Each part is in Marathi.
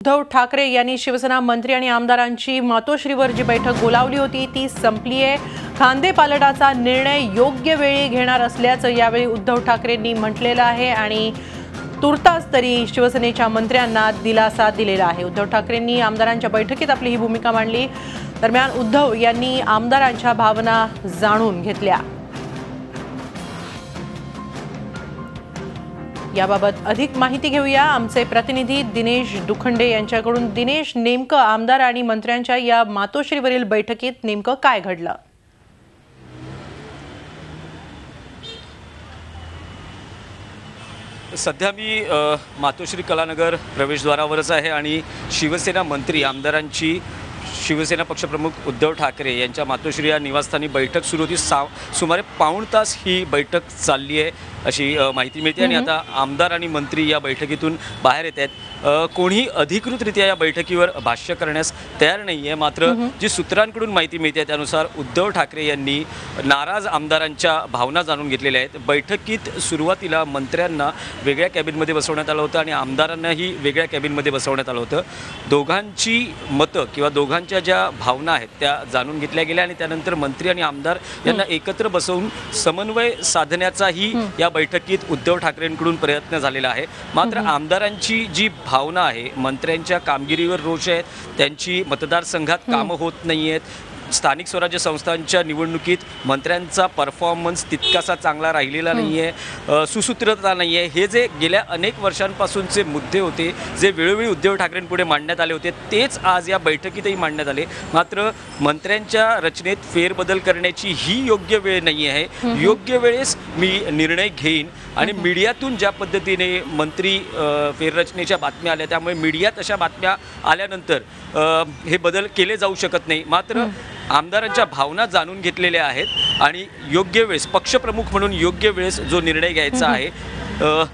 उद्धव ठाकरे यांनी शिवसेना मंत्री आणि आमदारांची मातोश्रीवर जी बैठक बोलावली होती ती संपली आहे। खांदेपालटाचा निर्णय योग्य वेळी घेणार असल्याचं यावेळी उद्धव ठाकरेंनी म्हटलेलं आहे आणि तुर्तास तरी शिवसेनेच्या मंत्र्यांना दिलासा दिलेला आहे। उद्धव ठाकरेंनी आमदारांच्या बैठकीत आपली ही भूमिका मांडली। दरम्यान उद्धव यांनी आमदारांच्या भावना जाणून घेतल्या। याबाबत अधिक माहिती घेऊया आमचे प्रतिनिधी दिनेश दुखंडे यांच्याकडून। दिनेश, नेमकं आमदार आणि मंत्र्यांच्या या मातोश्रीवरील बैठकीत नेमकं काय घडलं? सध्या मी मातोश्री कलानगर प्रवेशद्वारावरच आहे आणि शिवसेना मंत्री आमदारांची शिवसेना पक्षप्रमुख उद्धव ठाकरे यांच्या मातोश्री या निवासस्थानी बैठक सुरू होती। सुमारे पाऊण तास ही बैठक चालली आहे अशी माहिती मिळते आणि आता आमदार आणि मंत्री या बैठकीतून बाहेर येत आहेत। कोणी अधिकृतरित्या या बैठकीवर भाष्य करण्यास तयार नाही आहे, मात्र जी सूत्रांकडून माहिती मिळते त्यानुसार उद्धव ठाकरे यांनी नाराज आमदारांच्या भावना जाणून घेतलेल्या आहेत। बैठकीत सुरुवातीला मंत्र्यांना वेगळ्या कॅबिनमध्ये बसवण्यात आलं होतं आणि आमदारांनाही वेगळ्या कॅबिनमध्ये बसवण्यात आलं होतं। दोघांची मतं किंवा दोघांच्या ज्या भावना आहेत त्या जाणून घेतल्या गेल्या आणि त्यानंतर मंत्री आणि आमदार यांना एकत्र बसवून समन्वय साधण्याचाही या बैठकीत उद्धव ठाकरेंकडून प्रयत्न झालेला आहे। मात्र आमदारांची जी भावना आहे, मंत्र्यांच्या कामगिरीवर रोष आहे, त्यांची मतदारसंघात कामं होत नाही आहेत, स्थानिक स्वराज्य संस्थांच्या निवडणुकीत मंत्र्यांचा परफॉर्मन्स तितकासा चांगला राहिलेला नाही आहे, सुसूत्रता नाही आहे, हे जे गेल्या अनेक वर्षांपासूनचे मुद्दे होते जे वेळोवेळी उद्धव ठाकरेंपुढे मांडण्यात आले होते तेच आज या बैठकीतही मांडण्यात आले। मात्र मंत्र्यांच्या रचनेत फेरबदल करण्याची ही योग्य वेळ नाही आहे, योग्य वेळेस मी निर्णय घेईन आणि मीडियातून ज्या पद्धतीने मंत्री फेररचनेच्या बातम्या आल्या त्यामुळे मीडियात अशा बातम्या आल्यानंतर हे बदल केले जाऊ शकत नाही। मात्र आमदारांच्या भावना जाणून घेतलेल्या आहेत आणि योग्य वेळेस पक्षप्रमुख म्हणून योग्य वेळेस जो निर्णय घ्यायचा आहे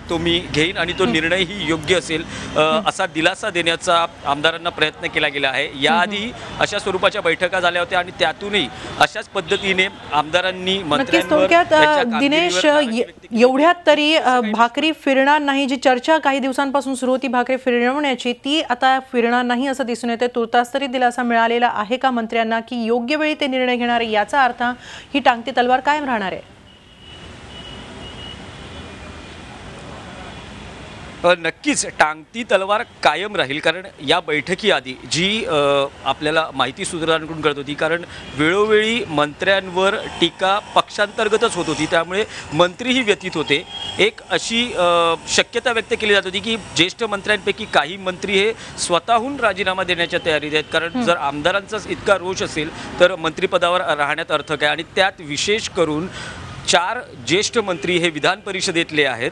तो मी घेईन आणि तो निर्णयही योग्य असेल असा दिलासा देण्याचा आमदारांना प्रयत्न केला गेला आहे। याआधी अशा स्वरूपाच्या बैठका झाल्या होत्या आणि त्यातूनही अशाच पद्धतीने आमदारांनी मंत्र्यांवर दिनेश एवढ्यात तरी भाकरी फिरणार नाही, जी चर्चा काही दिवसांपासून सुरू होती भाकरी फिरवण्याची ती आता फिरणार नाही असं दिसून येते। तुर्तास तरी दिलासा मिळालेला आहे का मंत्र्यांना की योग्य वेळी ते निर्णय घेणार? याचा अर्थ ही टांगती तलवार कायम राहणार आहे? नक्कीच टांगती तलवार कायम राहील, कारण या बैठकीआधी जी आपल्याला माहिती सूत्रांकडून कळत होती, कारण वेळोवेळी मंत्र्यांवर टीका पक्षांतर्गतच होत होती त्यामुळे मंत्रीही व्यथित होते। एक अशी शक्यता व्यक्त केली जात होती की ज्येष्ठ मंत्र्यांपैकी काही मंत्री हे स्वतःहून राजीनामा देण्याच्या तयारीत आहेत, कारण जर आमदारांचाच इतका रोष असेल तर मंत्रिपदावर राहण्यात अर्थ काय। आणि त्यात विशेष करून 4 ज्येष्ठ मंत्री हे विधान परिषदेतले आहेत,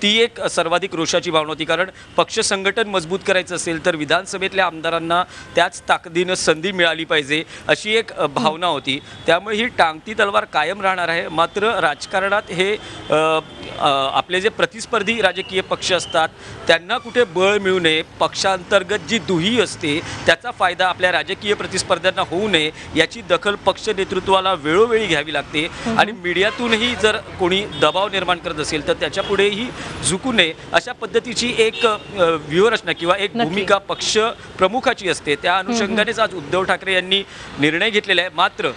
ती एक सर्वाधिक रोषाची भावना होती, कारण पक्ष संघटन मजबूत करायचं असेल तर विधानसभेतल्या आमदारांना त्याच ताकदीनं संधी मिळाली पाहिजे अशी एक भावना होती। त्यामुळे ही टांगती तलवार कायम राहणार आहे। मात्र राजकारणात हे आपले जे प्रतिस्पर्धी राजकीय पक्ष असतात त्यांना कुठे बळ मिळू नये, पक्षांतर्गत जी दुही असते त्याचा फायदा आपल्या राजकीय प्रतिस्पर्ध्यांना होऊ नये याची दखल पक्ष नेतृत्वाला वेळोवेळी घ्यावी लागते आणि मीडियातूनही जर कोणी दबाव निर्माण करत असेल तर त्याच्यापुढेही झुकू नये अशा पद्धतीची एक व्यूहरचना किंवा एक भूमिका पक्ष प्रमुखाची असते। त्या अनुषंगानेच आज उद्धव ठाकरे यांनी निर्णय घेतलेला आहे। मात्र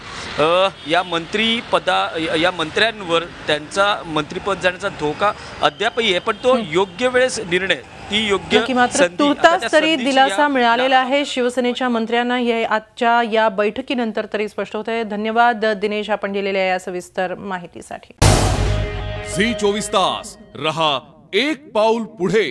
या मंत्र्यांवर त्यांचा मंत्रिपद जाण्याचा धोका अद्यापही आहे, पण तो योग्य वेळेस निर्णय ती योग्य मात्र तुर्तास तरी दिलासा मिळालेला आहे शिवसेनेच्या मंत्र्यांना हे आजच्या या बैठकीनंतर तरी स्पष्ट होत आहे। धन्यवाद दिनेश, आपण दिलेल्या या सविस्तर माहितीसाठी। झी 24 तास रहा एक पाऊल पुढे।